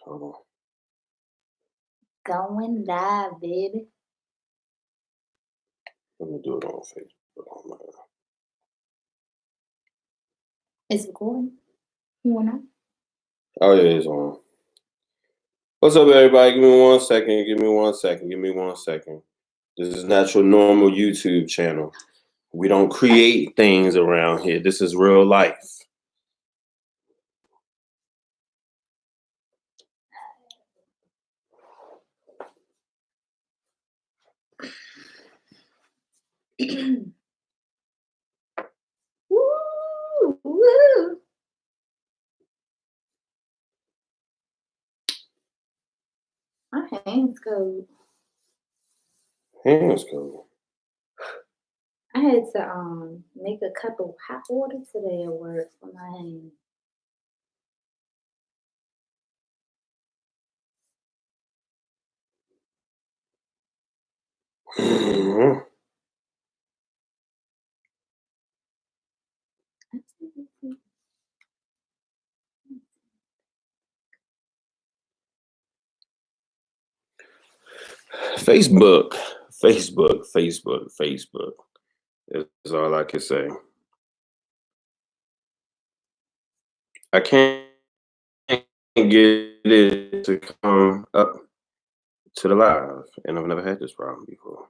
Hold on. Going live, baby. Let me do it on Facebook. Oh, my God. It's recording. You wanna? Oh, yeah, it's on. What's up, everybody? Give me 1 second. Give me 1 second. Give me 1 second. This is not your normal YouTube channel. We don't create things around here. This is real life. Woo! Woo! My hands go. Hands go. I had to make a cup of hot water today at work for my hands. Mhm. Facebook. Is all I can say. I can't get it to come up to the live, and I've never had this problem before.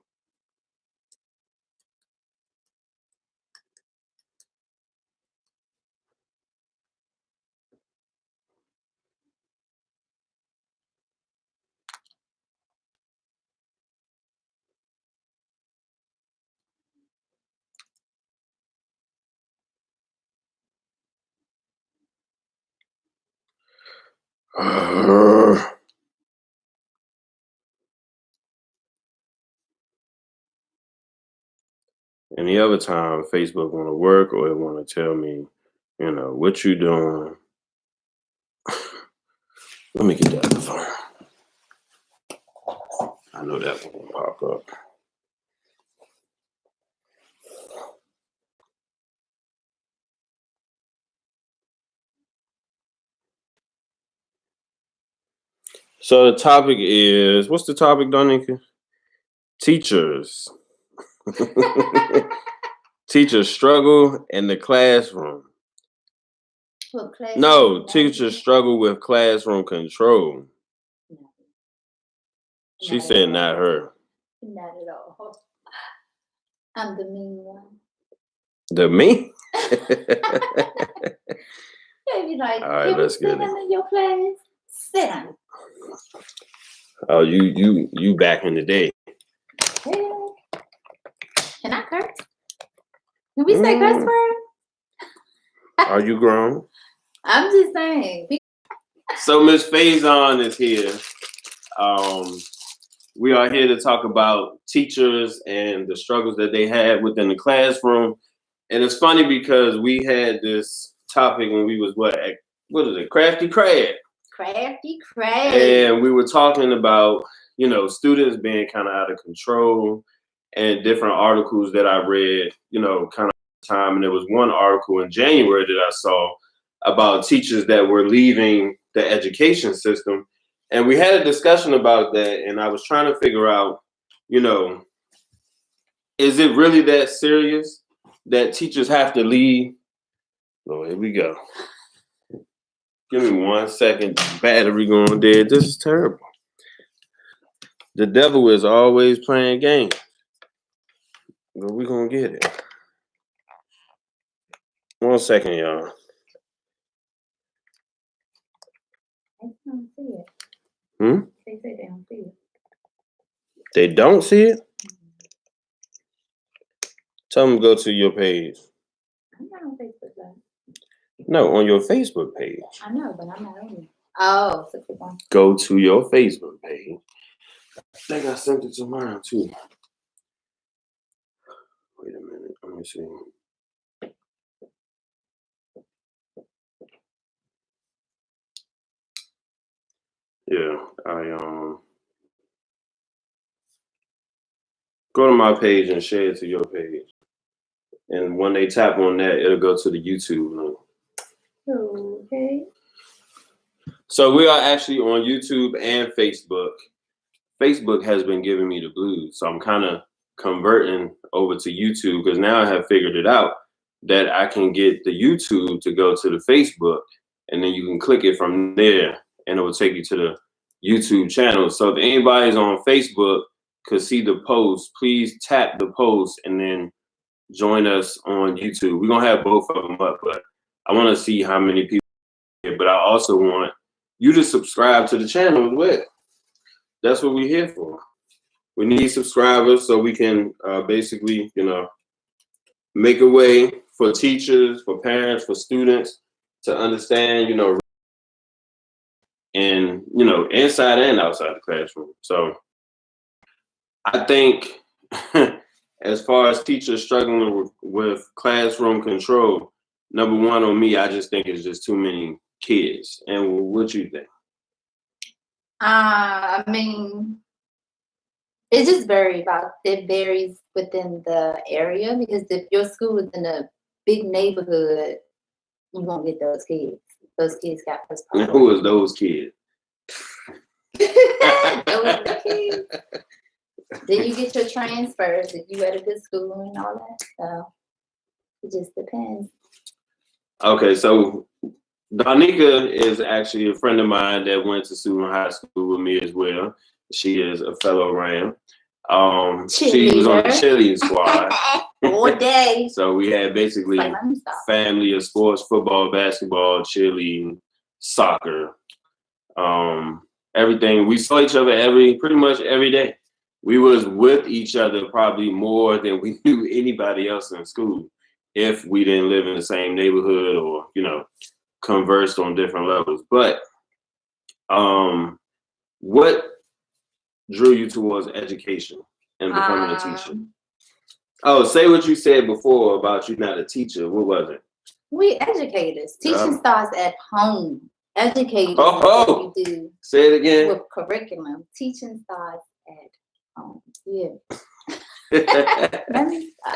Any other time, Facebook want to work or it want to tell me, what you doing. Let me get that on the phone. I know that one will pop up. So the topic is, what's the topic, Donika? Teachers. Teachers struggle in the classroom. No, teachers struggle with classroom control. No. She said not her. Not at all. I'm the mean one. The me? Baby, like, all right, let's get it. In your class? Sit down. Oh, you back in the day. Hell. Can I curse? Can we say curse word? Are you grown? I'm just saying. So Miss Faison is here. We are here to talk about teachers and the struggles that they had within the classroom. And it's funny because we had this topic when we was Crafty Crab. Crafty Crab. And we were talking about, students being kind of out of control and different articles that I read, kind of time. And there was one article in January that I saw about teachers that were leaving the education system. And we had a discussion about that. And I was trying to figure out, is it really that serious that teachers have to leave? Oh, here we go. Give me 1 second. Battery going dead. This is terrible. The devil is always playing games. But we're going to get it. 1 second, y'all. I don't see it. They say they don't see it. They don't see it? Tell them to go to your page. I'm not on Facebook Live. No, on your Facebook page. I know, but I'm not on it. Oh, so click on. Go to your Facebook page. I think I sent it to mine too. Wait a minute. Let me see. Yeah, go to my page and share it to your page. And when they tap on that, it'll go to the YouTube link. Okay. So we are actually on YouTube and Facebook. Facebook has been giving me the blues, so I'm kind of converting over to YouTube because now I have figured it out that I can get the YouTube to go to the Facebook, and then you can click it from there, and it will take you to the YouTube channel. So if anybody's on Facebook could see the post, please tap the post and then join us on YouTube. We're gonna have both of them up, but I want to see how many people. But I also want you to subscribe to the channel as well. That's what we're here for. We need subscribers so we can basically, make a way for teachers, for parents, for students to understand, and inside and outside the classroom. So I think as far as teachers struggling with classroom control, number one on me, I just think it's just too many kids. And what you think? I mean, it just varies within the area, because if your school is in a big neighborhood, you won't get those kids. Those kids got first And who is those kids? Those are the kids. Then you get your transfers if you at a good school and all that. So it just depends. Okay, so Donika is actually a friend of mine that went to Suitland High School with me as well. She is a fellow Ram. She was on the cheerleading squad all day. So we had basically family of sports: football, basketball, cheerleading, soccer, everything. We saw each other pretty much every day. We was with each other probably more than we knew anybody else in school, if we didn't live in the same neighborhood or conversed on different levels. But what drew you towards education and becoming a teacher? Oh, say what you said before about you not a teacher. What was it? We educators. Teaching starts at home. Educators is what you do. Say it again. With curriculum. Teaching starts at home. Yeah.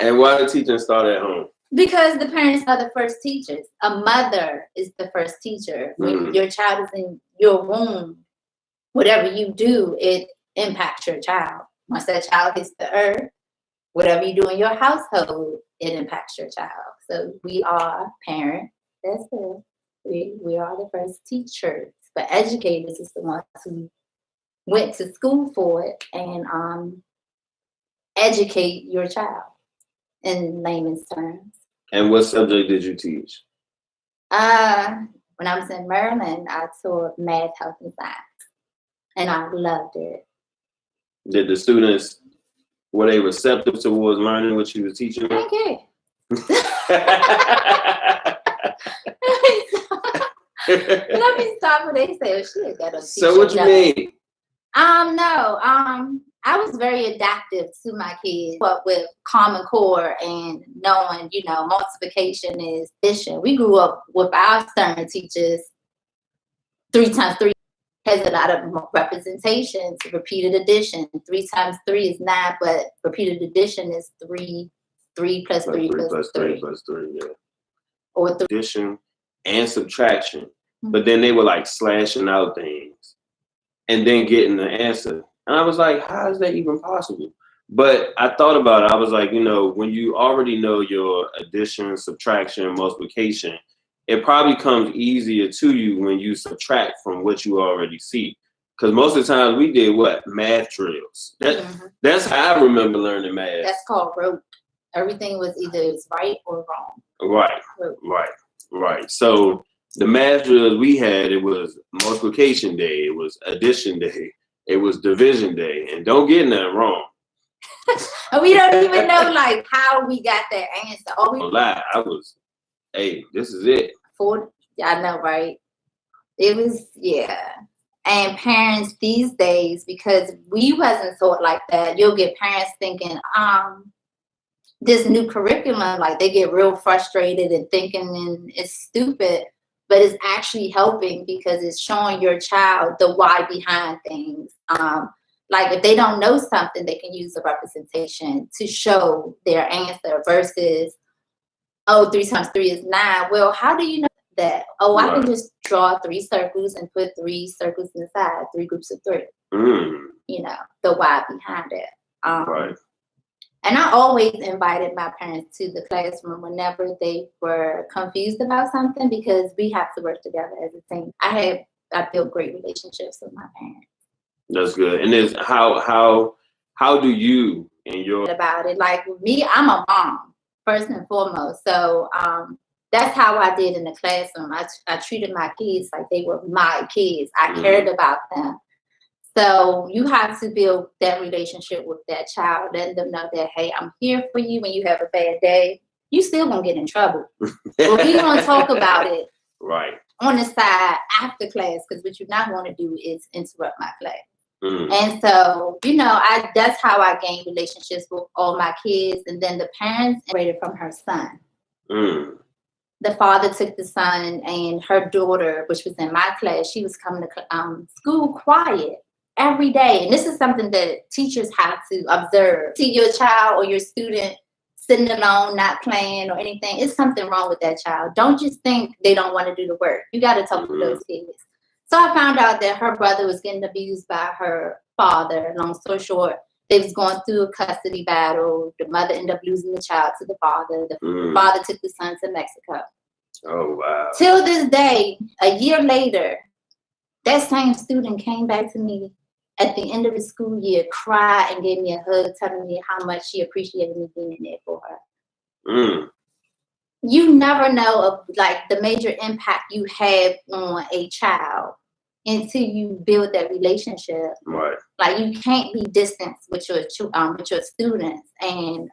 And why did teaching start at home? Because the parents are the first teachers. A mother is the first teacher. When your child is in your womb, whatever you do, it impacts your child. Once that child hits the earth, whatever you do in your household, it impacts your child. So we are parents. That's it. We are the first teachers. But educators is the ones who went to school for it and educate your child in layman's terms. And what subject did you teach? When I was in Maryland, I taught math, health, and science. And I loved it. Did the students, were they receptive towards learning what you was teaching them? Okay. Let me stop when they say, oh, she got a So what you mean? No. I was very adaptive to my kids, but with Common Core and knowing, multiplication is addition. We grew up with our stern teachers. 3 times 3 has a lot of representations. Repeated addition. 3 times 3 is 9, but repeated addition is 3. 3 plus 3 plus 3 plus 3, yeah. Or addition and subtraction. But then they were like slashing out things and then getting the answer. And I was like, how is that even possible? But I thought about it. I was like, when you already know your addition, subtraction, multiplication, it probably comes easier to you when you subtract from what you already see. Because most of the time we did what? Math drills. That's how I remember learning math. That's called rote. Everything was either right or wrong. Right. So the math drills we had, it was multiplication day, it was addition day, it was division day, and don't get nothing wrong. We don't even know how we got that answer. I was, hey, this is it. I know, right? It was, yeah. And parents these days, because we wasn't taught like that, you'll get parents thinking, this new curriculum, they get real frustrated and thinking it's stupid. But it's actually helping because it's showing your child the why behind things. If they don't know something, they can use a representation to show their answer versus, 3 times 3 is 9. Well, how do you know? that, I can just draw 3 circles and put 3 circles inside, 3 groups of 3. You know, the why behind it. Right. And I always invited my parents to the classroom whenever they were confused about something, because we have to work together as a team. I built great relationships with my parents. That's good. And is how do you and your about it? Like with me, I'm a mom first and foremost. So that's how I did in the classroom. I treated my kids like they were my kids. I cared about them. So you have to build that relationship with that child, letting them know that, hey, I'm here for you when you have a bad day. You still gonna get in trouble. But we gonna talk about it right on the side after class, because what you're not gonna do is interrupt my class. And so, you know, that's how I gained relationships with all my kids. And then the parents separated from her son. The father took the son, and her daughter, which was in my class, she was coming to school quiet every day. And this is something that teachers have to observe. See your child or your student sitting alone, not playing or anything. It's something wrong with that child. Don't just think they don't want to do the work. You got to talk to those kids. So I found out that her brother was getting abused by her father. Long story short, they was going through a custody battle. The mother ended up losing the child to the father. The father took the son to Mexico. Oh, wow. Till this day, a year later, that same student came back to me at the end of the school year, cried and gave me a hug, telling me how much she appreciated me being there for her. You never know of like the major impact you have on a child until you build that relationship. Right. Like you can't be distant with your students. And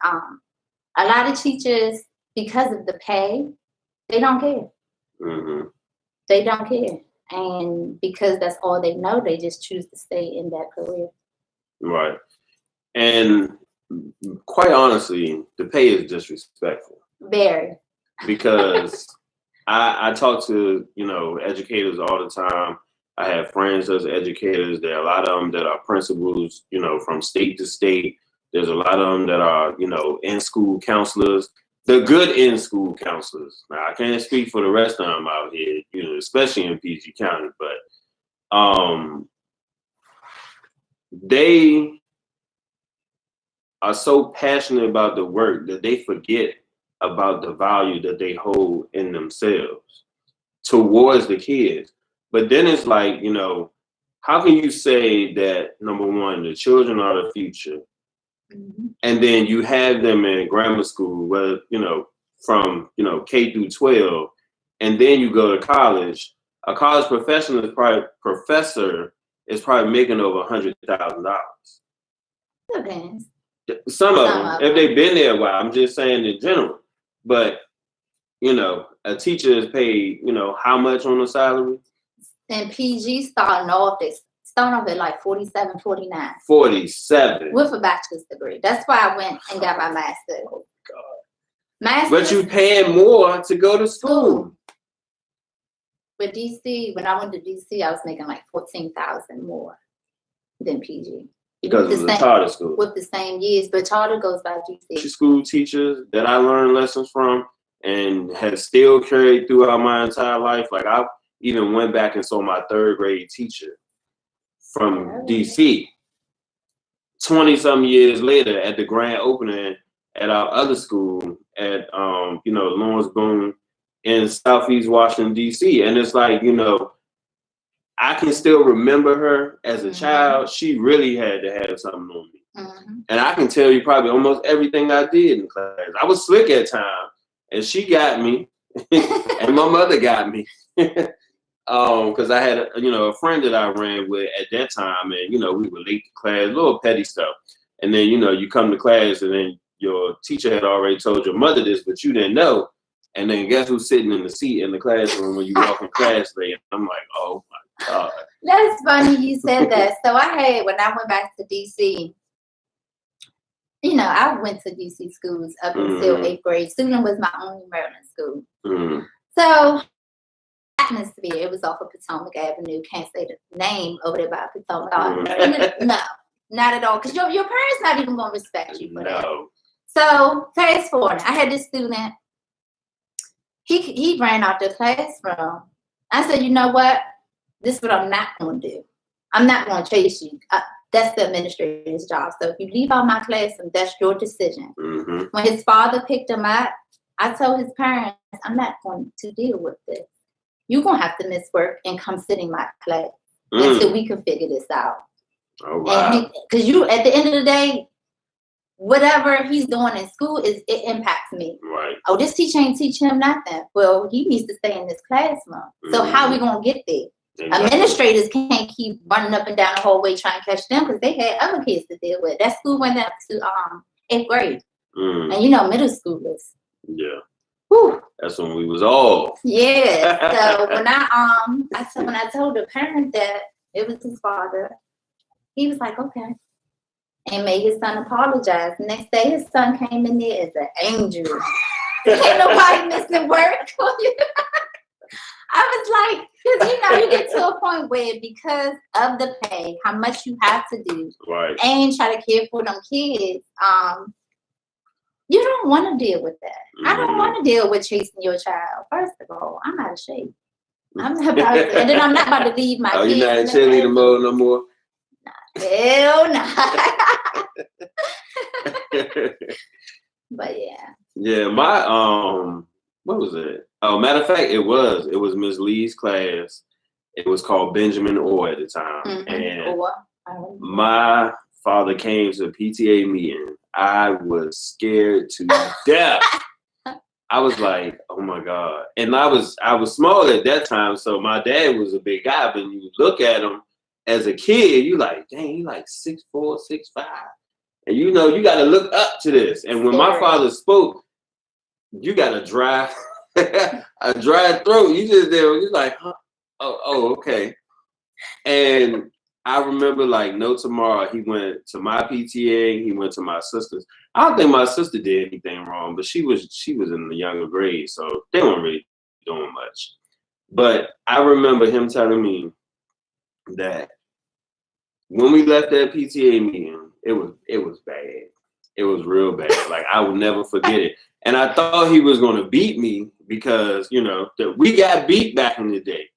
a lot of teachers, because of the pay, they don't care. They don't care. And because that's all they know, they just choose to stay in that career. Right. And quite honestly, the pay is disrespectful. Very. Because I talk to, you know, educators all the time. I have friends as educators. There are a lot of them that are principals, you know, from state to state. There's a lot of them that are, you know, in-school counselors. The good in-school counselors. Now, I can't speak for the rest of them out here, you know, especially in PG County, but they are so passionate about the work that they forget about the value that they hold in themselves towards the kids. But then it's like, you know, how can you say that, number one, the children are the future, and then you have them in grammar school, where, you know, from, you know, K through 12, and then you go to college. A college professor is probably making over $100,000. Depends. Some of them, if they've been there a while. I'm just saying in general. But, you know, a teacher is paid, you know, how much on a salary? And PG starting off at like 47, 49. 47. With a bachelor's degree. That's why I went and got my master's. Oh, God. Master's, but you paying more to go to school. With DC, when I went to DC, I was making like $14,000 more than PG. Because it was a charter school. With the same years, but charter goes by GC. School teachers that I learned lessons from and has still carried throughout my entire life. Like I even went back and saw my 3rd grade teacher from DC 20-some years later at the grand opening at our other school at you know, Lawrence Boone in Southeast Washington, DC. And it's like, you know, I can still remember her as a child. She really had to have something on me. And I can tell you probably almost everything I did in class. I was slick at times, and she got me, and my mother got me. Because I had a friend that I ran with at that time, and, you know, we were late to class, little petty stuff. And then, you know, you come to class, and then your teacher had already told your mother this, but you didn't know. And then guess who's sitting in the seat in the classroom when you walk in class today? And I'm like, oh my God. That's funny you said that. So when I went back to DC, you know, I went to DC schools up until 8th grade. Suitland was my only Maryland school. So atmosphere, it was off of Potomac Avenue. Can't say the name over there by Potomac Avenue. No, not at all. Because your parents not even going to respect you for that. So fast forward, I had this student. he ran out the classroom. I said, you know what? This is what I'm not going to do. I'm not going to chase you. That's the administrator's job. So if you leave out my classroom, that's your decision. Mm-hmm. When his father picked him up, I told his parents, I'm not going to deal with this. You're going to have to miss work and come sit in my class until we can figure this out. Oh, wow. Because at the end of the day, whatever he's doing in school, it impacts me. Right. Oh, this teacher ain't teaching him nothing. Well, he needs to stay in this classroom. So how are we going to get there? Exactly. Administrators can't keep running up and down the hallway trying to catch them because they had other kids to deal with. That school went up to 8th grade. And middle schoolers. Yeah. Whew. That's when we was all. Yeah. So when I told the parent that it was his father, he was like, okay. And made his son apologize. The next day his son came in there as an angel. Ain't nobody missing work. I was like, because you get to a point where because of the pay, how much you have to do, right, and try to care for them kids, you don't want to deal with that. Mm-hmm. I don't want to deal with chasing your child. First of all, I'm out of shape. I'm not about to, and then I'm not about to leave my kids. You're not in cheerleader mode no more? Hell no. But yeah. Yeah, my what was it? Oh, matter of fact, it was Miss Lee's class. It was called Benjamin Orr at the time. Mm-hmm. And my father came to a PTA meeting. I was scared to death. I was like, oh my God. And I was small at that time, so my dad was a big guy, but you look at him as a kid, you like, dang, he like 6'4", 6'5". And you gotta look up to this. And when my father spoke, you got a dry throat. You just there, you're like, huh? Oh, okay. And I remember like no tomorrow, he went to my PTA, he went to my sister's. I don't think my sister did anything wrong, but she was in the younger grade, so they weren't really doing much. But I remember him telling me that when we left that PTA meeting, it was bad. It was real bad. Like I would never forget it. And I thought he was gonna beat me because that we got beat back in the day.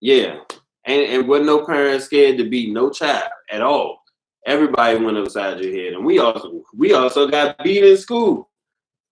Yeah. And wasn't no parent scared to beat no child at all. Everybody went upside your head. And we also got beat in school.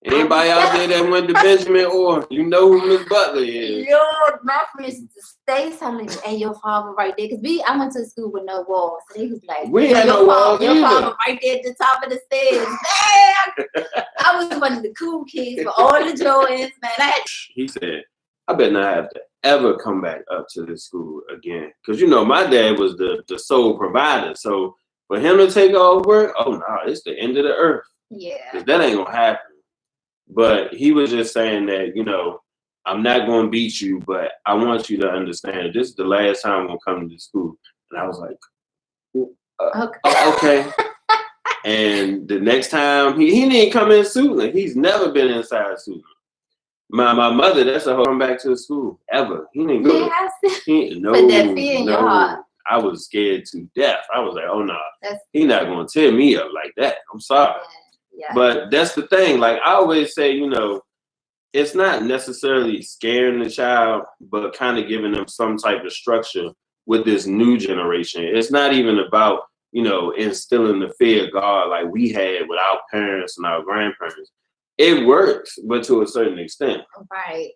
Anybody out there that went to Benjamin Orr, you know who Miss Butler is. Yo, my friends used to stay telling me, hey, your father right there. Because I went to school with no walls. So they was like, we had no walls your father right there at the top of the stairs. Man, I was one of the cool kids with all the Jordans, man. He said, I better not have to ever come back up to this school again. Because, my dad was the sole provider. So for him to take off work, oh, no, it's the end of the earth. Yeah. Because that ain't going to happen. But he was just saying that, I'm not going to beat you, but I want you to understand this is the last time I'm going to come to the school. And I was like, okay. And the next time, he didn't come in Suitland. He's never been inside Suitland. My mother, that's a whole come back to the school ever. He didn't go. Put that fear in your heart. I was scared to death. I was like, oh no, he's not going to tear me up like that. I'm sorry. Yeah. But that's the thing. Like I always say, it's not necessarily scaring the child, but kind of giving them some type of structure with this new generation. It's not even about, instilling the fear of God like we had with our parents and our grandparents. It works, but to a certain extent. Right.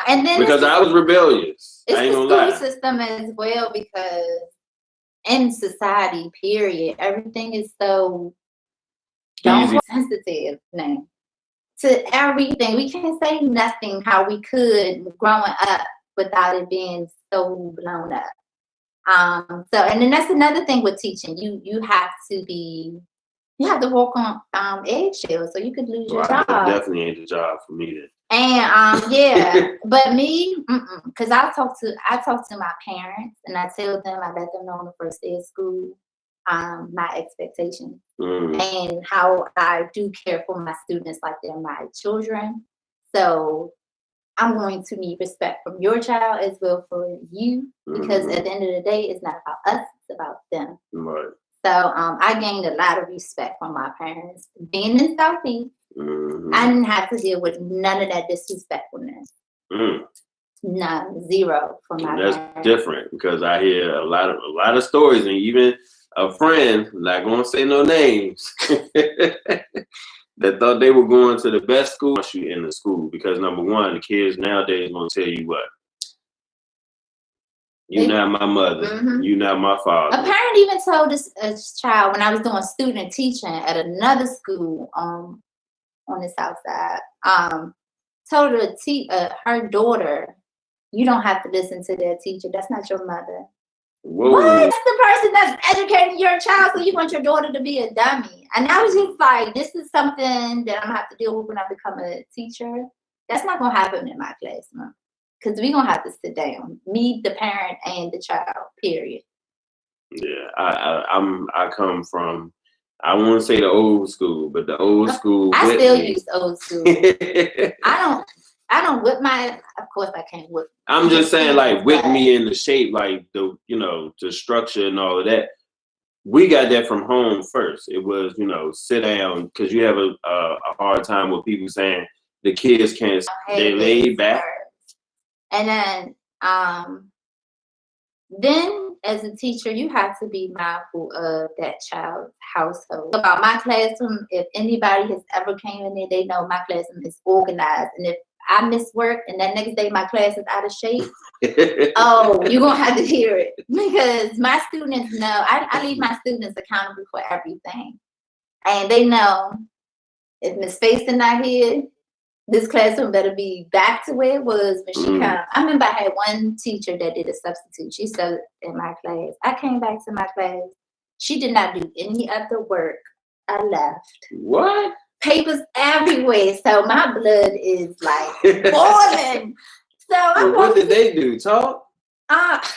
And then because I was rebellious. It's I ain't the gonna school system as well, because in society, period, everything is so sensitive now to everything. We can't say nothing how we could growing up without it being so blown up. And then that's another thing with teaching. You have to walk on eggshells, so you could lose your job. Definitely ain't the job for me then. And but me, because I talk to my parents and I tell them, I let them know on the first day of school, my expectations and how I do care for my students like they're my children. So I'm going to need respect from your child as well for you, because at the end of the day, it's not about us, it's about them. Right. So I gained a lot of respect from my parents. Being in Southeast, I didn't have to deal with none of that disrespectfulness. None, zero from my That's parents. different because I hear a lot of stories, and even a friend, not gonna say no names, that thought they were going to the best school in the school because number one, the kids nowadays gonna tell you what. You're not my mother. You're not my father. A parent even told this child when I was doing student teaching at another school on the south side. Told her daughter, "You don't have to listen to their teacher. That's not your mother." Whoa. What? That's the person that's educating your child, so you want your daughter to be a dummy. And I was just like, this is something that I'm gonna have to deal with when I become a teacher. That's not gonna happen in my classroom. Because we're going to have to sit down, me, the parent, and the child, period. Yeah, I come from, I won't say the old school, but the old school. I still use old school. I don't whip of course I can't whip. I'm just saying, like, whip me in the shape, like, the structure and all of that. We got that from home first. It was, sit down, because you have a hard time with people saying the kids can't, they lay back. And then as a teacher, you have to be mindful of that child's household. About my classroom, if anybody has ever came in there, they know my classroom is organized. And if I miss work and that next day my class is out of shape, oh, you're going to have to hear it. Because my students know, I leave my students accountable for everything. And they know if Miss Faison not here, this classroom better be back to where it was when she came. I remember I had one teacher that did a substitute. She said in my class, I came back to my class. She did not do any other work. I left. What? Papers everywhere. So my blood is like boiling. So what did they do? Talk? I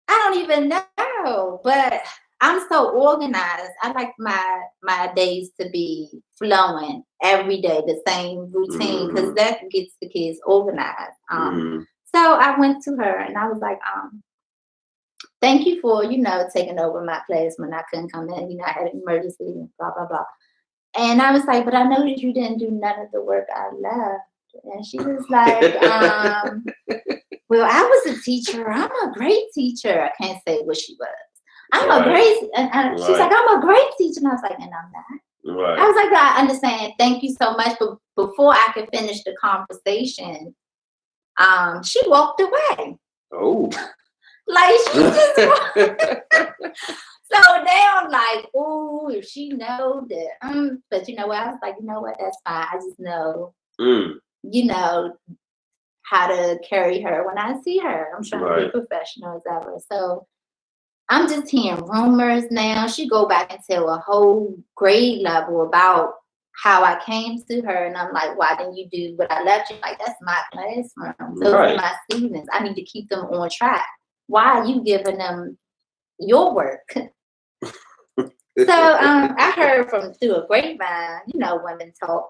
don't even know, but I'm so organized. I like my days to be flowing every day, the same routine, because that gets the kids organized. So I went to her and I was like, thank you for, taking over my class when I couldn't come in. I had an emergency and blah, blah, blah. And I was like, but I noticed you didn't do none of the work I left. And she was like, well, I was a teacher. I'm a great teacher. I can't say what she was. I'm a great, and she's like, I'm a great teacher. And I was like, and I'm not. Right. I was like, I understand. Thank you so much. But before I could finish the conversation, she walked away. Oh. Like, she just So now I'm like, oh, if she know that, but you know what? I was like, you know what? That's fine. I just know, how to carry her when I see her. I'm trying to be professional as ever. So I'm just hearing rumors now. She go back and tell a whole grade level about how I came to her. And I'm like, why didn't you do what I left you? Like, that's my classroom. Those are my students. I need to keep them on track. Why are you giving them your work? So I heard through a grapevine, women talk.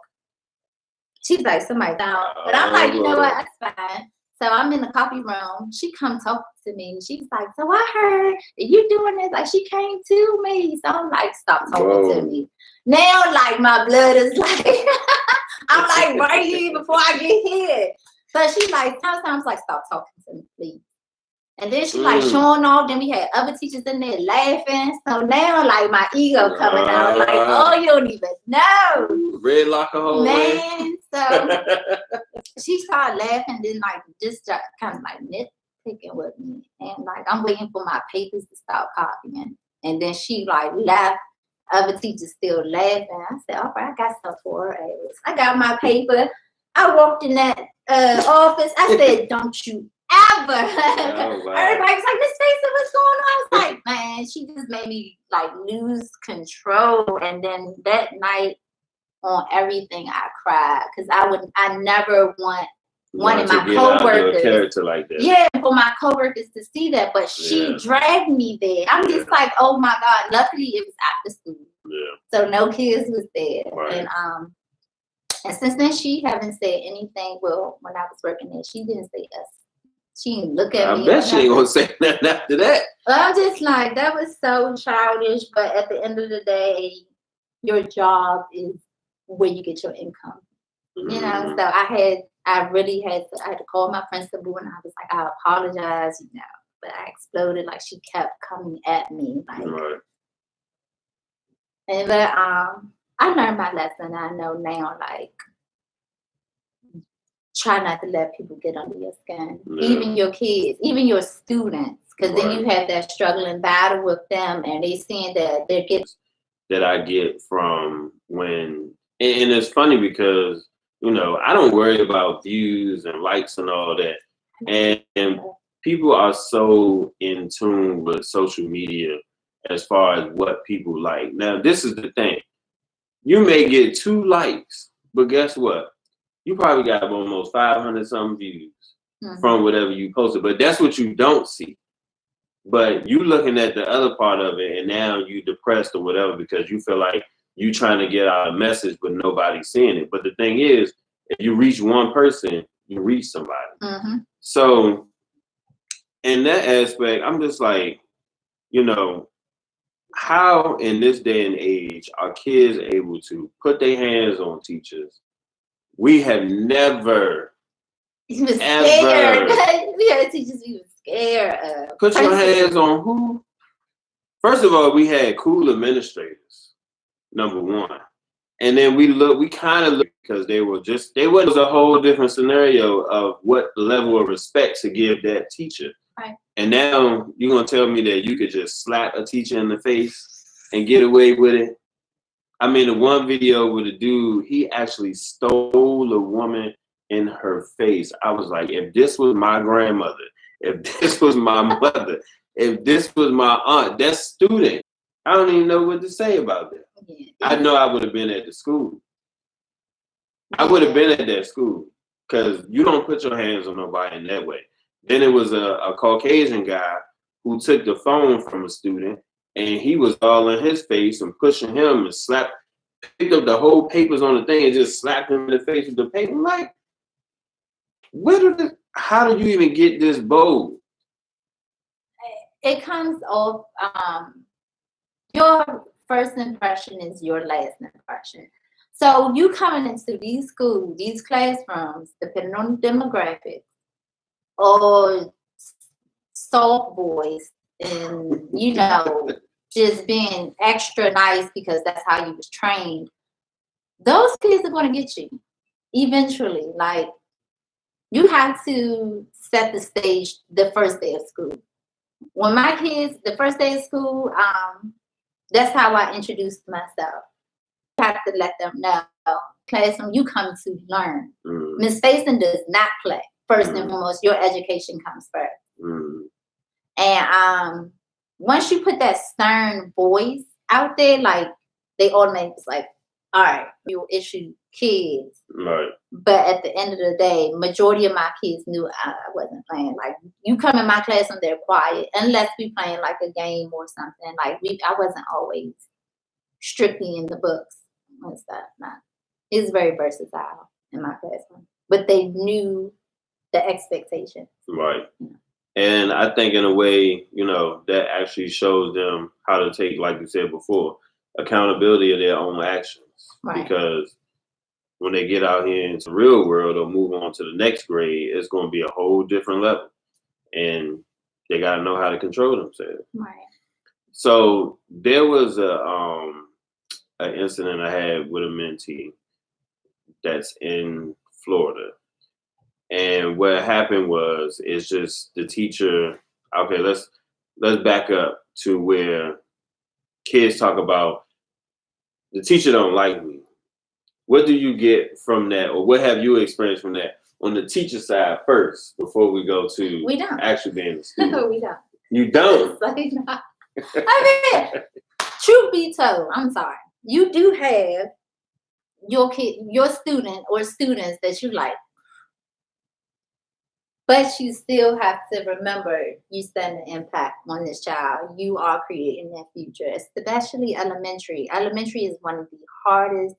She's like, somebody down. But I'm like, you know what? That's fine. So I'm in the coffee room. She come talk to me. She's like, so I heard that you doing this. Like, she came to me. So I'm like, stop talking to me. Now, like, my blood is like, I'm like, right here before I get here. So she's like, sometimes like, stop talking to me, please. And then she like showing off. Then we had other teachers in there laughing. So now, like, my ego coming out. Like, oh, you don't even know. Red locker hole. Man, so she started laughing. Then, like, just kind of like nitpicking with me. And, like, I'm waiting for my papers to stop copying. And then she, like, left. Other teachers still laughing. I said, all right, I got stuff for her ass. I got my paper. I walked in that office. I said, don't you ever. Oh, wow. Everybody was like, Miss Faison, what's going on? I was like, man, she just made me like lose control. And then that night on everything, I cried because I never wanted my coworkers, character like that. Yeah, for my coworkers to see that, but she dragged me there. I'm just like, oh my God. Luckily, it was after school, so no kids was there, and since then she haven't said anything. Well, when I was working there, she didn't say us. She didn't look at me. I bet she ain't gonna say nothing after that. I'm just like, that was so childish. But at the end of the day, your job is where you get your income. You know, so I had to call my principal, and I was like, I apologize, you know, but I exploded. Like, she kept coming at me, like, and but I learned my lesson. I know now, like, try not to let people get under your skin, even your kids, even your students, because then you have that struggling battle with them, and they seeing that they're getting. That I get from when, and it's funny because, you know, I don't worry about views and likes and all that, and people are so in tune with social media as far as what people like. Now, this is the thing: you may get 2 likes, but guess what? You probably got almost 500 some views from whatever you posted, but that's what you don't see. But you looking at the other part of it, and now you depressed or whatever because you feel like you trying to get out a message, but nobody's seeing it. But the thing is, if you reach one person, you reach somebody. So in that aspect, I'm just like, you know, how in this day and age are kids able to put their hands on teachers? We have never, Scared. We had teachers we were scared of. Put your hands on who? First of all, we had cool administrators, number one. And then we kind of looked because they was a whole different scenario of what level of respect to give that teacher. Right. And now you're going to tell me that you could just slap a teacher in the face and get away with it? I mean, the one video with a dude, he actually stole a woman in her face. I was like, if this was my grandmother, if this was my mother, if this was my aunt, that student, I don't even know what to say about that. Yeah. I know I would have been at the school. I would have been at that school because you don't put your hands on nobody in that way. Then it was a Caucasian guy who took the phone from a student, and he was all in his face and pushing him and picked up the whole papers on the thing and just slapped him in the face with the paper. I'm like, how did you even get this bold? It comes off, your first impression is your last impression. So you coming into these schools, these classrooms, depending on the demographics, or soft boys, and you know, just being extra nice because that's how you was trained. Those kids are going to get you eventually. Like, you have to set the stage the first day of school. When my kids, the first day of school, that's how I introduced myself. You have to let them know, classroom, you come to learn. Miss Faison does not play. First and foremost, your education comes first. And once you put that stern voice out there, like, they automatically like, all right, you'll issue kids. Right. But at the end of the day, majority of my kids knew I wasn't playing. Like, you come in my classroom, they're quiet, unless we playing like a game or something. Like, I wasn't always strictly in the books and stuff. Nah. It's very versatile in my classroom. But they knew the expectations. Right. And I think in a way, you know, that actually shows them how to take, like you said before, accountability of their own actions. Right. Because when they get out here into the real world or move on to the next grade, it's going to be a whole different level. And they got to know how to control themselves. Right. So there was an incident I had with a mentee that's in Florida. And what happened was, it's just the teacher. Okay, let's back up to where kids talk about the teacher don't like me. What do you get from that, or what have you experienced from that on the teacher side first before we go to actually being a student? No, we don't. You don't. Like, no. I mean, truth be told, I'm sorry. You do have your kid, your student or students that you like. But you still have to remember you send an impact on this child. You are creating their future, especially elementary. Elementary is one of the hardest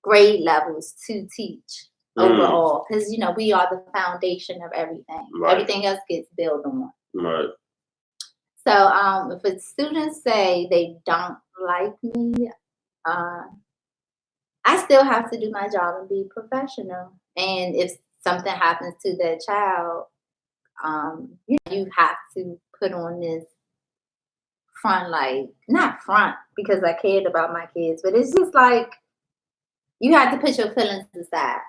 grade levels to teach overall, because, you know, we are the foundation of everything. Right. Everything else gets built on. Right. So if a student say they don't like me, I still have to do my job and be professional. And if something happens to that child, you have to put on this front, like not front because I cared about my kids, but it's just like you have to put your feelings aside.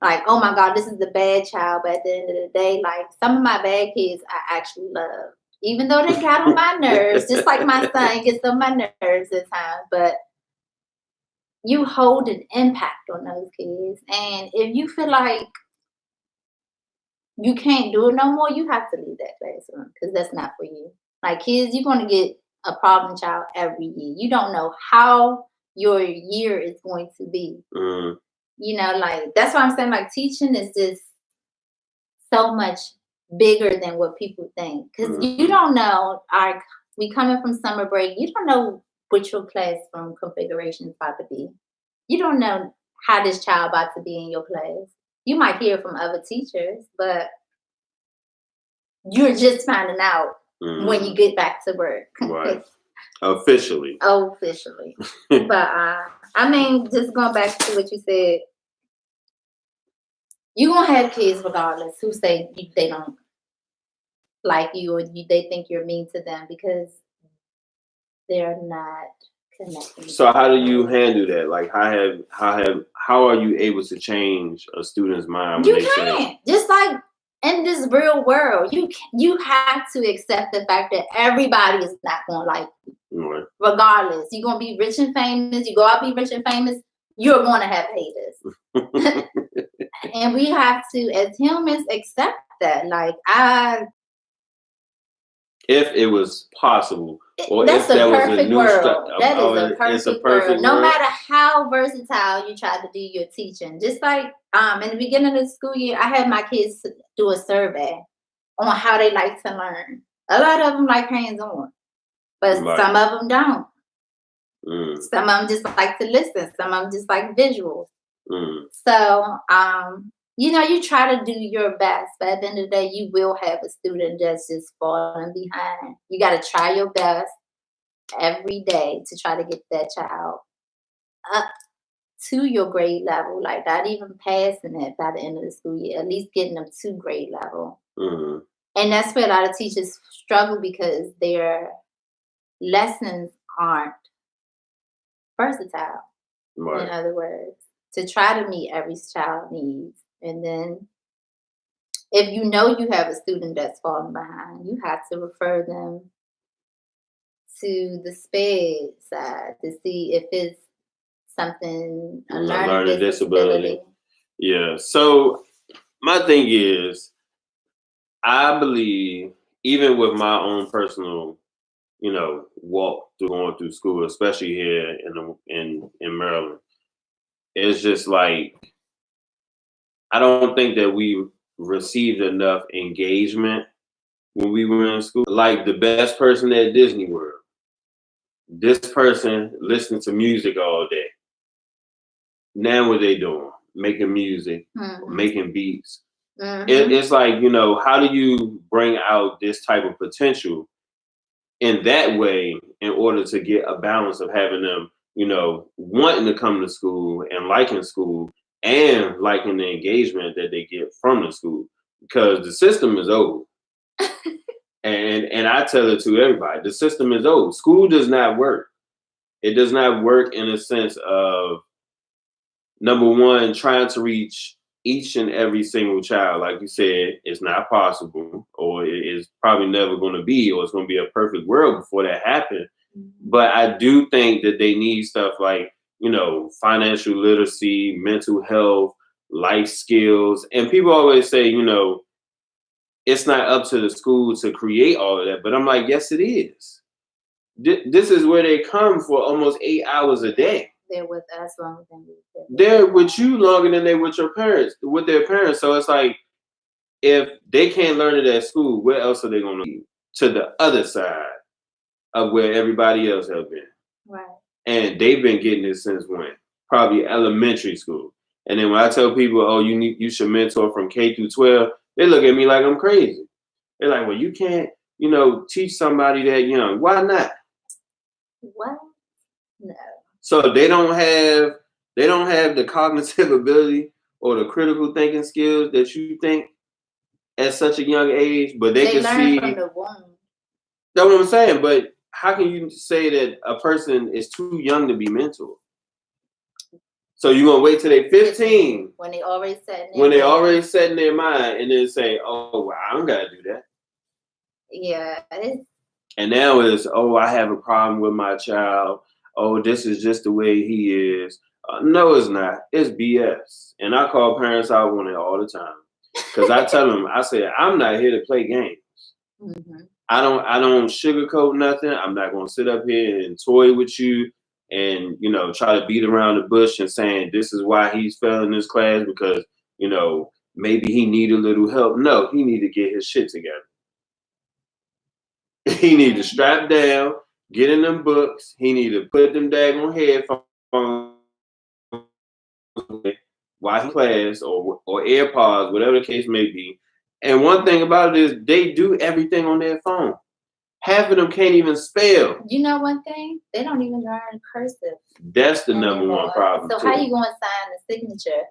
Like, oh my God, this is the bad child, but at the end of the day, like some of my bad kids I actually love. Even though they got on my nerves, just like my son gets on my nerves at times, but you hold an impact on those kids. And if you feel like you can't do it no more, you have to leave that classroom because that's not for you. Like kids, you're going to get a problem child every year. You don't know how your year is going to be. Like that's why I'm saying like teaching is just so much bigger than what people think. Because you don't know, we coming from summer break, you don't know what your classroom configuration is about to be. You don't know how this child about to be in your class. You might hear from other teachers, but you're just finding out when you get back to work. Right. Officially. But I mean, just going back to what you said, you're going to have kids regardless who say they don't like you or they think you're mean to them because they're not connecting. So how do you handle that? Like how are you able to change a student's mind when you can't. Just like in this real world, you have to accept the fact that everybody is not going to like you. Right. Regardless, you're going to be rich and famous. You go out be rich and famous, you're going to have haters. And we have to, as humans, accept that. Like if it was possible, or that's if there was perfect a new world. That is a perfect world. No world. matter how versatile you try to do your teaching, just like in the beginning of the school year, I had my kids do a survey on how they like to learn. A lot of them like hands-on, but some of them don't. Some of them just like to listen. Some of them just like visuals. So, you try to do your best, but at the end of the day, you will have a student that's just falling behind. You got to try your best every day to try to get that child up to your grade level, like not even passing it by the end of the school year, at least getting them to grade level. And that's where a lot of teachers struggle because their lessons aren't versatile. Right. In other words, to try to meet every child needs. And then if you know you have a student that's falling behind, you have to refer them to the SPED side to see if it's something, a learning disability. Yeah. So my thing is, I believe even with my own personal, walk through going through school, especially here in Maryland, it's just like I don't think that we received enough engagement when we were in school. Like the best person at Disney World, this person listening to music all day. Now what they doing? Making music, making beats. It's like, how do you bring out this type of potential in that way in order to get a balance of having them, wanting to come to school and liking school and liking the engagement that they get from the school? Because the system is old. and I tell it to everybody, the system is old. School does not work. It does not work in a sense of, number one, trying to reach each and every single child. Like you said, it's not possible, or it is probably never going to be, or it's going to be a perfect world before that happens. But I do think that they need stuff like, financial literacy, mental health, life skills. And people always say, it's not up to the school to create all of that. But I'm like, yes, it is. This is where they come for almost 8 hours a day. They're with us longer than we did. They're with you longer than they're with their parents. So it's like, if they can't learn it at school, where else are they going to be? To the other side of where everybody else has been. Right. And they've been getting it since when? Probably elementary school. And then when I tell people, oh, you should mentor from K through 12, they look at me like I'm crazy. They're like, well, you can't, teach somebody that young. Why not? What? No. So they don't have They don't have the cognitive ability or the critical thinking skills that you think at such a young age, but they can see from the womb. That's what I'm saying. But how can you say that a person is too young to be mentored? So you're gonna wait till they're 15 when they already set in their mind and then say, "Oh, well, I don't gotta do that." Yeah. And now it's, "Oh, I have a problem with my child. Oh, this is just the way he is." No, it's not. It's BS. And I call parents out on it all the time because I tell them, I say, "I'm not here to play games. Mm-hmm. I don't sugarcoat nothing. I'm not gonna sit up here and toy with you and try to beat around the bush and saying this is why he's failing this class because maybe he need a little help. No, he need to get his shit together. He need to strap down, get in them books. He need to put them daggone headphones while he class or AirPods, whatever the case may be. And one thing about it is they do everything on their phone. Half of them can't even spell. You know one thing? They don't even learn cursive. That's the number one problem. So how you going to sign the signature?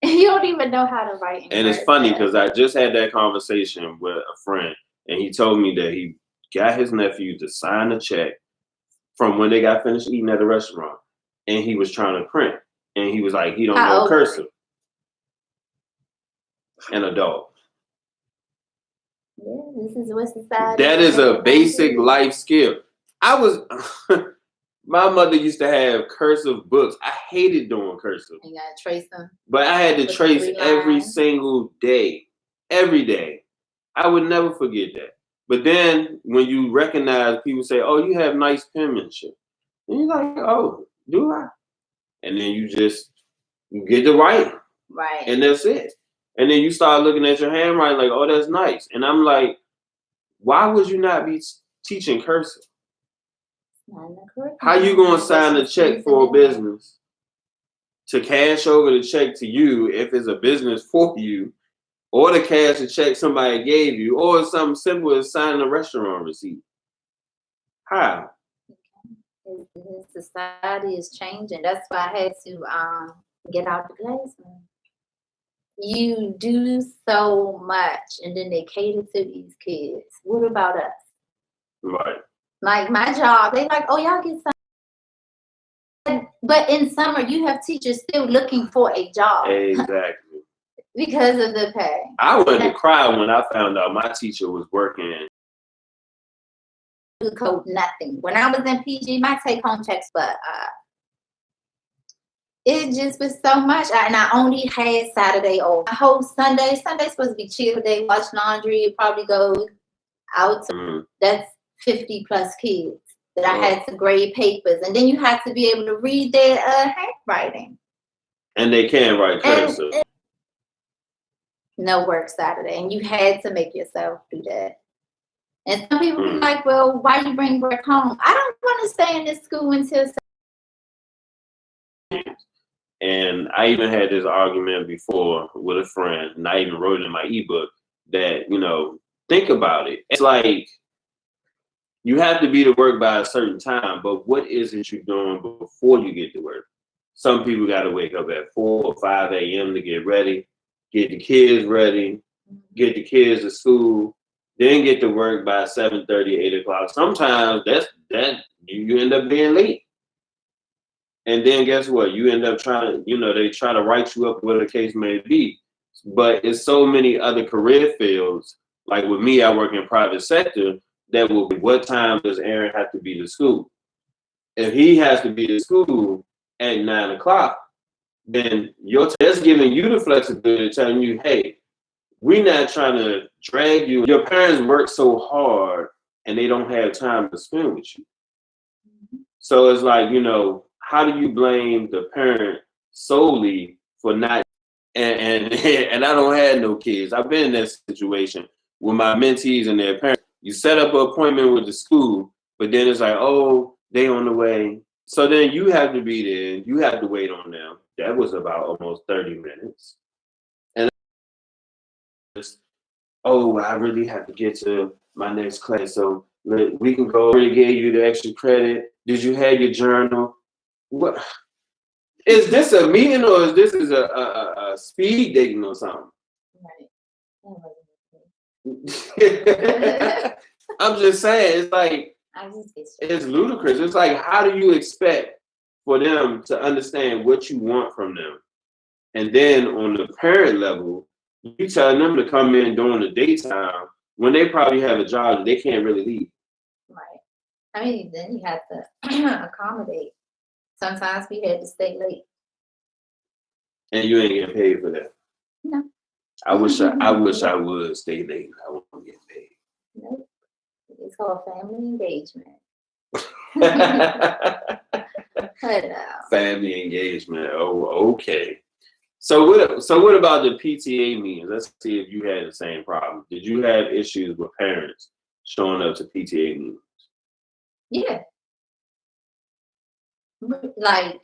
You don't even know how to write. And it's funny because I just had that conversation with a friend, and he told me that he got his nephew to sign a check from when they got finished eating at a restaurant, and he was trying to print, and he was like, he don't know cursive. An adult. Yeah, this is what society. That is a basic life skill. My mother used to have cursive books. I hated doing cursive. You gotta trace them. But I had to trace every single day. Every day. I would never forget that. But then when you recognize people say, "Oh, you have nice penmanship," and you're like, "Oh, do I?" And then you get to write. Right. And that's it. And then you start looking at your handwriting like, "Oh, that's nice." And I'm like, why would you not be teaching cursive? How you gonna sign a check for a business to cash over the check to you if it's a business for you, or to cash a check somebody gave you, or something simple as signing a restaurant receipt? How? Society is changing. That's why I had to get out the classroom. You do so much, and then they cater to these kids. What about us? Right. Like my job, they like, "Oh, y'all get some." But in summer, you have teachers still looking for a job. Exactly. Because of the pay. I wanted to cry when I found out my teacher was working. Code nothing. When I was in PG, my take-home checks, but it just was so much. And I only had Saturday off. My whole Sunday's supposed to be chill day, watch laundry, probably go out. That's 50 plus kids that I had to grade papers. And then you have to be able to read their handwriting. And they can't write cursive. No work Saturday. And you had to make yourself do that. And some people be like, "Well, why you bring work home?" I don't want to stay in this school until. And I even had this argument before with a friend, and I even wrote it in my ebook that, think about it. It's like you have to be to work by a certain time, but what is it you're doing before you get to work? Some people got to wake up at 4 or 5 a.m. to get ready, get the kids ready, get the kids to school, then get to work by 7:30, 8 o'clock. Sometimes you end up being late. And then guess what? You end up trying to, they try to write you up, whatever the case may be. But it's so many other career fields. Like with me, I work in private sector. That will be, what time does Aaron have to be to school? If he has to be to school at 9 o'clock, then that's giving you the flexibility, telling you, "Hey, we're not trying to drag you. Your parents work so hard and they don't have time to spend with you." So it's like, how do you blame the parent solely for not? And I don't have no kids. I've been in that situation with my mentees and their parents. You set up an appointment with the school, but then it's like, "Oh, they on the way." So then you have to be there. You have to wait on them. That was about almost 30 minutes. And "Oh, I really have to get to my next class, so we can go over to give you the extra credit. Did you have your journal?" What? Is this a meeting or is this a speed dating or something? Right. I'm just saying, it's like, it's ludicrous. It's like, how do you expect for them to understand what you want from them? And then on the parent level, you telling them to come in during the daytime when they probably have a job that they can't really leave. Right. I mean, then you have to accommodate. Sometimes we had to stay late. And you ain't getting paid for that. No. I wish I would stay late. I won't get paid. Nope. It's called family engagement. Family engagement. Oh, okay. So what about the PTA meetings? Let's see if you had the same problem. Did you have issues with parents showing up to PTA meetings? Yeah. Like,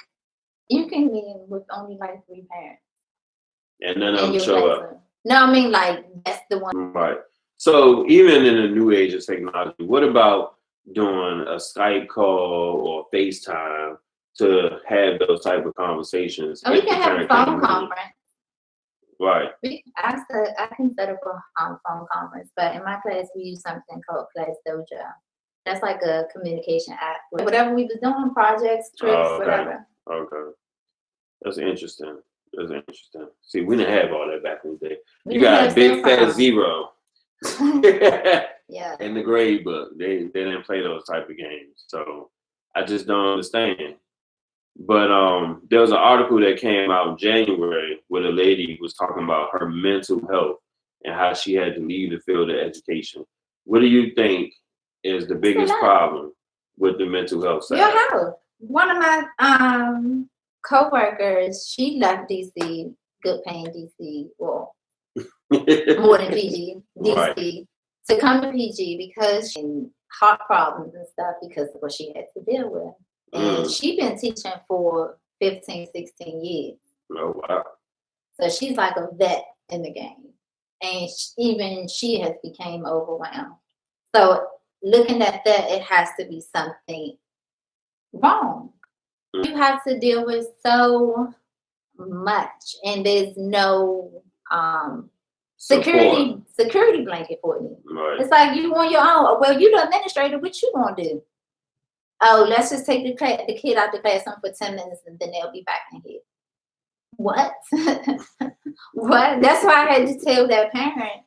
you can meet with only like 3 parents. And none of them show up. No, I mean, like, that's the one. Right. So even in the new age of technology, what about doing a Skype call or FaceTime to have those type of conversations? Oh, we can have a phone conference. Right. I can set up a phone conference, but in my class we use something called Class Dojo. That's like a communication app. Whatever we was doing, projects, trips, whatever. Okay. That's interesting. See, we didn't have all that back in the day. You got a big fat 0. Yeah. In the grade book. They didn't play those type of games. So I just don't understand. But there was an article that came out in January where the lady was talking about her mental health and how she had to leave the field of education. What do you think is the biggest problem with the mental health side? Your health. One of my co-workers, she left DC, good paying DC, well, more than PG, DC, right, to come to PG because she had heart problems and stuff because of what she had to deal with. And she's been teaching for 15, 16 years. Oh, wow. So she's like a vet in the game. And even she has become overwhelmed. So looking at that, it has to be something wrong. You have to deal with so much, and there's no security blanket for you. Right. It's like you on your own. Well, you the administrator, what you gonna do? Oh, let's just take the kid out the classroom for 10 minutes and then they'll be back in here. What? What? That's why I had to tell that parent,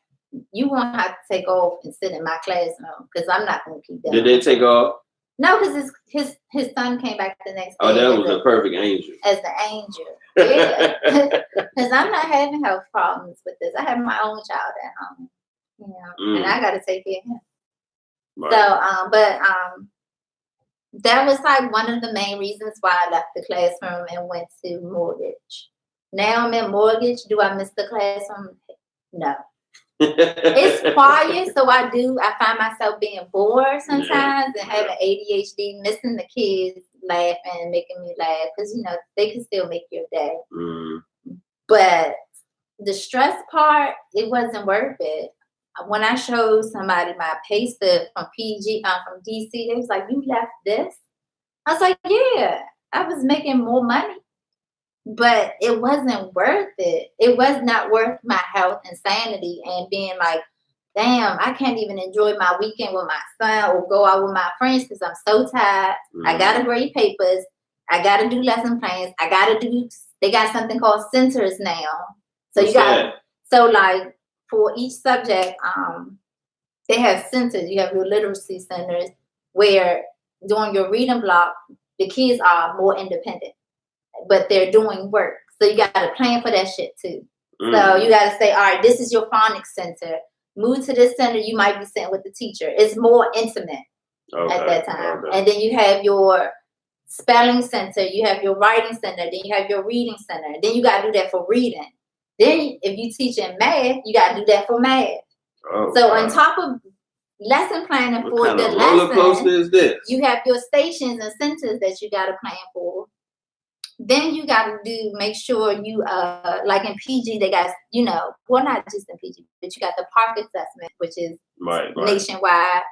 you won't have to take off and sit in my classroom because I'm not going to keep that. Did they take off? No, because his son came back the next day. Oh, that was a perfect angel. As the angel. Yeah. Because I'm not having health problems with this. I have my own child at home. You know, and I got to take care of him. Right. So, that was like one of the main reasons why I left the classroom and went to mortgage. Now I'm in mortgage. Do I miss the classroom? No. It's quiet, so I find myself being bored sometimes and having ADHD, missing the kids laughing, making me laugh because, you know, they can still make your day. But the stress part, it wasn't worth it. When I showed somebody my pay stub from PG, from DC, they was like, "You left this?" I was like, "Yeah, I was making more money, but it wasn't worth it. It was not worth my health and sanity and being like, damn, I can't even enjoy my weekend with my son or go out with my friends because I'm so tired. I gotta grade papers. I gotta do lesson plans. They got something called centers now. So like for each subject, they have centers. You have your literacy centers where during your reading block, the kids are more independent, but they're doing work. So you got to plan for that shit too. So you got to say, all right, this is your phonics center. Move to this center. You might be sitting with the teacher. It's more intimate at that time. Okay. And then you have your spelling center. You have your writing center. Then you have your reading center. Then you got to do that for reading. Then if you teaching math, you got to do that for math. Oh, so on top of lesson planning for the lesson, you have your stations and centers that you got to plan for. Then you got to make sure you, like in PG, they got, you know, well, not just in PG, but you got the park assessment, which is nationwide.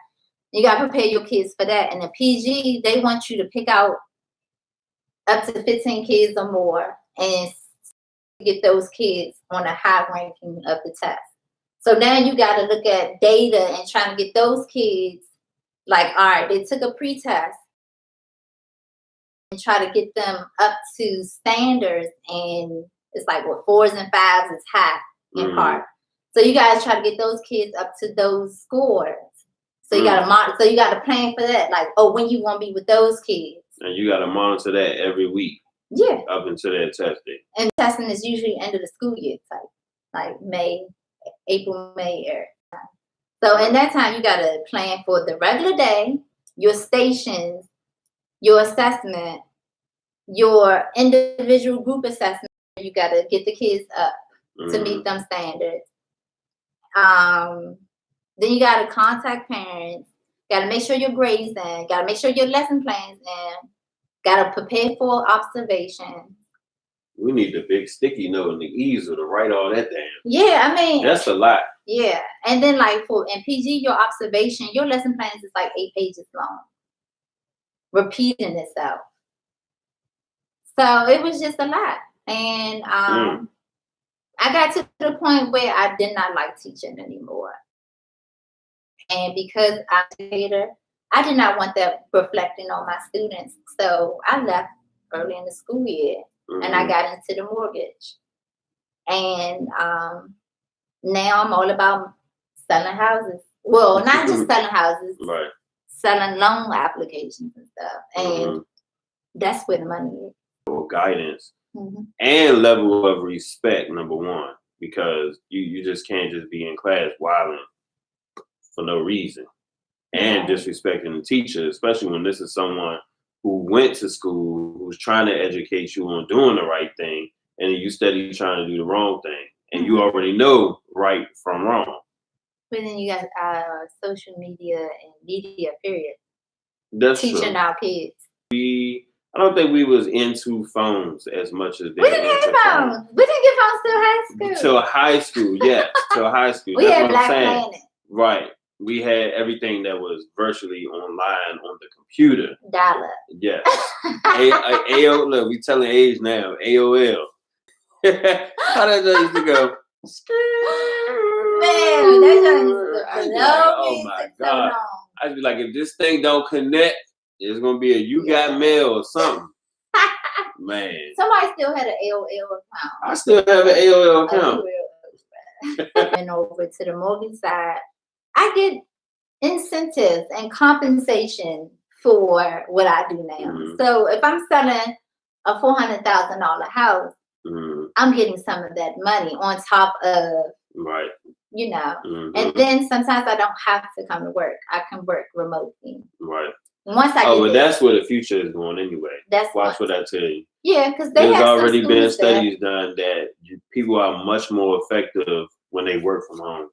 You got to prepare your kids for that. And the PG, they want you to pick out up to 15 kids or more, and get those kids on a high ranking of the test. So now you got to look at data and trying to get those kids, like, all right, they took a pre-test, and try to get them up to standards. And it's like, well, 4s and 5s is high in part. So you guys try to get those kids up to those scores. So you got to plan for that. Like, oh, when you want to be with those kids. And you got to monitor that every week. Yeah. Up until that test day. And testing is usually end of the school year type, like April, May area. So in that time, you got to plan for the regular day, your stations, your assessment, your individual group assessment. You got to get the kids up to meet them standards. Then you got to contact parents. Got to make sure your grades in. Got to make sure your lesson plans in. Got to prepare for observation. We need the big sticky note and the easel to write all that down. Yeah, I mean, that's a lot. Yeah, and then like in PG, your observation, your lesson plans is like 8 pages long, repeating itself. So it was just a lot, and I got to the point where I did not like teaching anymore, and because I'm a educator, I did not want that reflecting on my students, so I left early in the school year. And I got into the mortgage. And now I'm all about selling houses. Well, not just selling houses, right. Selling loan applications and stuff. And that's where the money is. Guidance and level of respect, number one, because you just can't just be in class wilding for no reason and disrespecting the teacher, especially when this is someone who went to school, who's trying to educate you on doing the right thing, and you steady trying to do the wrong thing, and you already know right from wrong. But then you got social media and media, period. That's teaching true. Our kids. I don't think we was into phones as much as they We didn't have phones. We didn't get phones till high school. Till high school, yes. Till high school. We had Black Planet. Right. We had everything that was virtually online on the computer. Dollar. Yes. AOL. Look, we telling age now. AOL. How does that used to go? Man, that used to oh my God. I'd be like, if this thing don't connect, it's gonna be a you got mail or something. Man. Somebody still had an AOL account. I still have an AOL account. And over to the mortgage side, I get incentives and compensation for what I do now. So if I'm selling a $400,000 house, I'm getting some of that money on top of, you know. And then sometimes I don't have to come to work. I can work remotely. Right. Once I but that's where the future is going anyway. Watch what I tell you. Yeah, because there's already been studies done that people are much more effective when they work from home.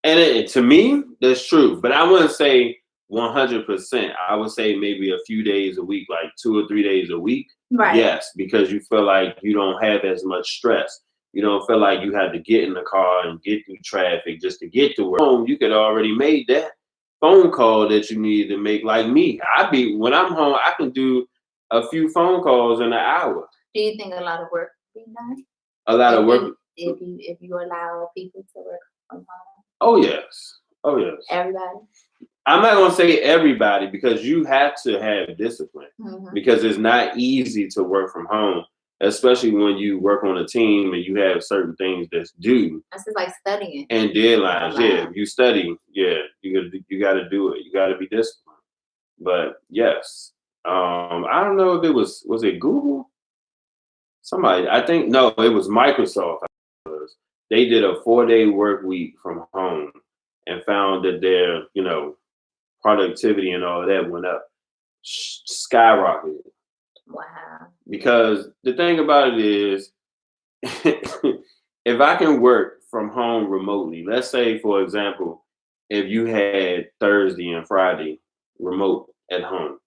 And to me, that's true. But I wouldn't say 100%. I would say maybe a few days a week, like 2 or 3 days a week. Right. Yes, because you feel like you don't have as much stress. You don't feel like you have to get in the car and get through traffic just to get to work. You could already make that phone call that you need to make. Like me, when I'm home, I can do a few phone calls in an hour. Do you think a lot of work be done? A lot of work. If you allow people to work from home. Oh yes. Everybody. I'm not gonna say everybody because you have to have discipline because it's not easy to work from home, especially when you work on a team and you have certain things that's due. That's just like studying. And deadlines, yeah. If you study, yeah, you got to do it. You got to be disciplined. But yes, I don't know if it was it Google? Somebody, I think no, it was Microsoft. They did a 4-day work week from home and found that their productivity and all of that went up, skyrocketed. Wow. Because the thing about it is, if I can work from home remotely, let's say, for example, if you had Thursday and Friday remote at home.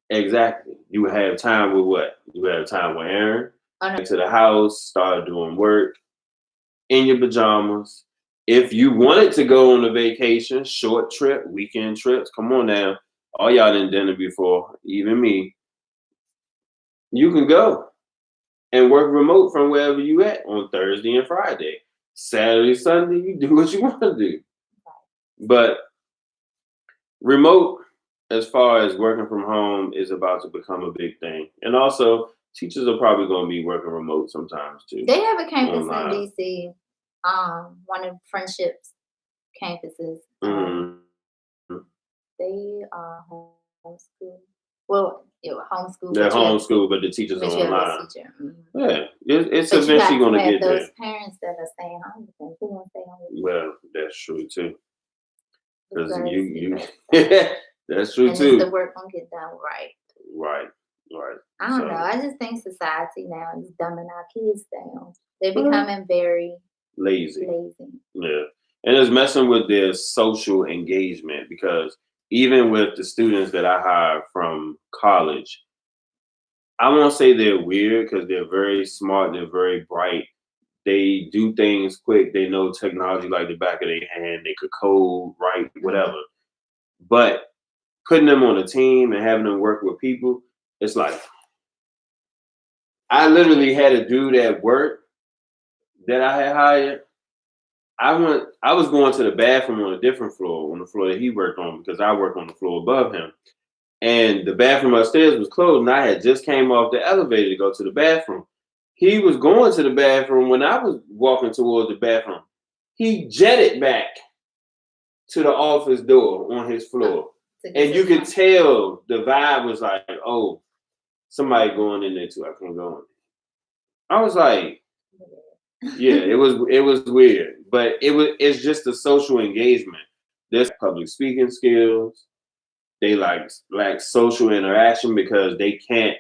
Exactly. You would have time with what? You would have time with Aaron. Back to the house, start doing work in your pajamas. If you wanted to go on a vacation, short trip, weekend trips, come on now. All y'all done done it before, even me. You can go and work remote from wherever you at on Thursday and Friday. Saturday, Sunday, you do what you want to do. But remote, as far as working from home, is about to become a big thing. And also, teachers are probably going to be working remote sometimes too. They have a campus online. in DC, one of Friendships campuses. They are homeschool. Well, homeschool. They're homeschool, but the teachers are online. Yeah, it's eventually going to get those there. parents that are staying home with them. Who wants to stay home with them? Well, that's true too. Because you that's true and too. the work gonna get done right. Right. I don't know. I just think society now is dumbing our kids down. They're becoming very lazy. Yeah. And it's messing with their social engagement, because even with the students that I hire from college, I won't say they're weird, because they're very smart, they're very bright. They do things quick. They know technology like the back of their hand. They could code, write, whatever. But putting them on a team and having them work with people, it's like, I literally had a dude at work that I had hired. I was going to the bathroom on a different floor, on the floor that he worked on, because I work on the floor above him. And the bathroom upstairs was closed, and I had just came off the elevator to go to the bathroom. He was going to the bathroom when I was walking towards the bathroom. He jetted back to the office door on his floor. And you could tell the vibe was like, oh, somebody going in there too. I can't go in. I was like, yeah, it was weird. But it's just the social engagement. There's public speaking skills. They lack social interaction, because they can't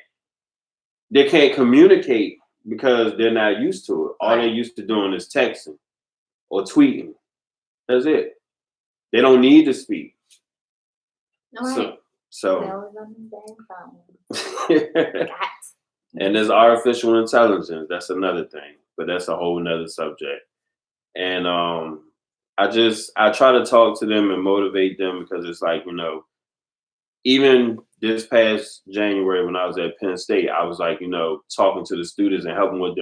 communicate, because they're not used to it. All they're used to doing is texting or tweeting. That's it. They don't need to speak. So and there's artificial intelligence. That's another thing, but that's a whole nother subject. And I try to talk to them and motivate them, because it's like, even this past January when I was at Penn State, I was like, talking to the students and helping with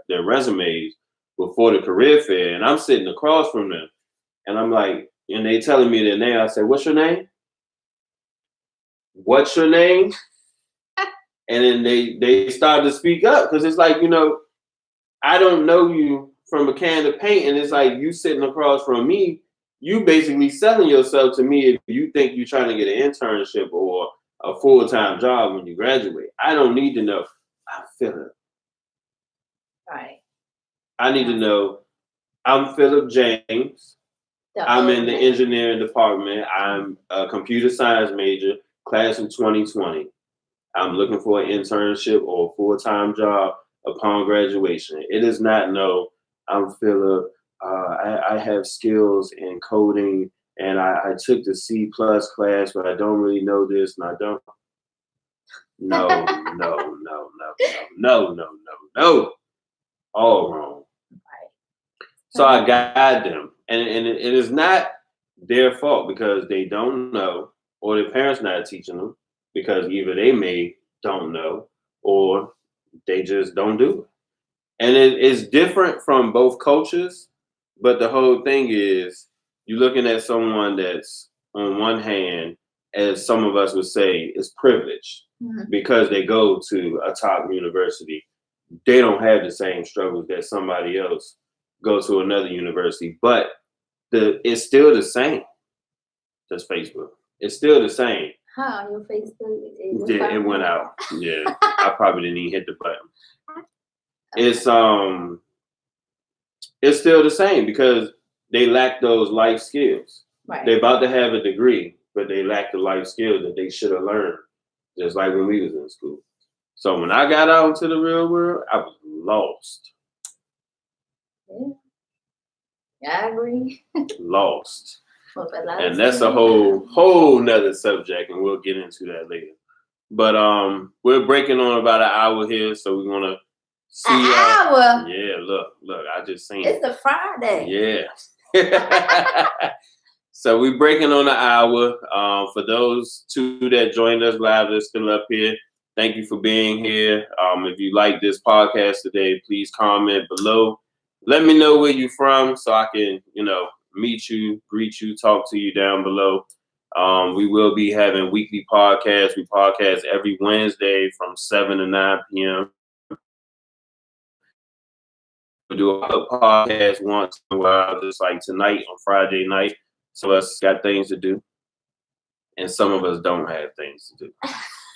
their resumes before the career fair. And I'm sitting across from them, and I'm like, and they telling me their name. I said, "What's your name? What's your name?" And then they started to speak up, because it's like, I don't know you from a can of paint, and it's like, you sitting across from me, you basically selling yourself to me if you think you're trying to get an internship or a full-time job when you graduate. I don't need to know. I'm Philip. Right. I need to know, I'm Philip James. I'm in the engineering department. I'm a computer science major, class of 2020. I'm looking for an internship or a full-time job upon graduation. It is not no, I'm Philip. I have skills in coding, and I took the C+ class, but I don't really know this, and I don't. No. All wrong. So I guide them, and it is not their fault, because they don't know, or their parents not teaching them, because either they don't know, or they just don't do it. And it is different from both cultures, but the whole thing is, you're looking at someone that's, on one hand, as some of us would say, is privileged, because they go to a top university. They don't have the same struggles that somebody else go to another university, but it's still the same. That's Facebook. It's still the same. Huh, your Facebook? It went out. Yeah, I probably didn't even hit the button. It's still the same, because they lack those life skills. Right. They're about to have a degree, but they lack the life skills that they should have learned, just like when we was in school. So when I got out into the real world, I was lost. Yeah, I agree. Lost. And that's a whole nother subject, and we'll get into that later. But we're breaking on about an hour here, so we're gonna see an hour. Yeah, look, I just seen it's a Friday. Yeah. So we're breaking on an hour. For those two that joined us live, they're still up here. Thank you for being here. If you like this podcast today, please comment below. Let me know where you're from so I can, meet you, greet you, talk to you down below. We will be having weekly podcasts. We podcast every Wednesday from 7 to 9 p.m. We do a podcast once in a while, just like tonight on Friday night. Some of us got things to do, and some of us don't have things to do.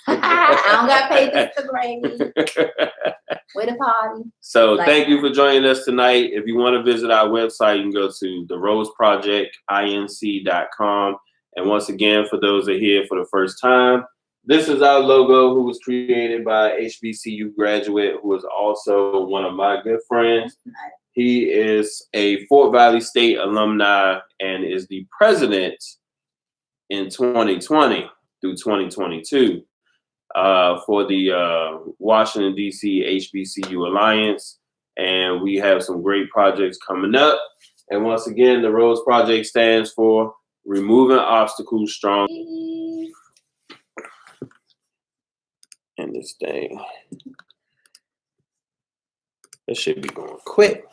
I don't got papers to grade. With a party. So thank you for joining us tonight. If you want to visit our website, you can go to theroseprojectinc.com. And once again, for those that are here for the first time, this is our logo, who was created by HBCU graduate, who is also one of my good friends. He is a Fort Valley State alumni and is the president in 2020 through 2022 for the Washington, D.C. HBCU Alliance. And we have some great projects coming up. And once again, the R.O.S.E Project stands for Removing Obstacles Strong. And this thing, it should be going quick.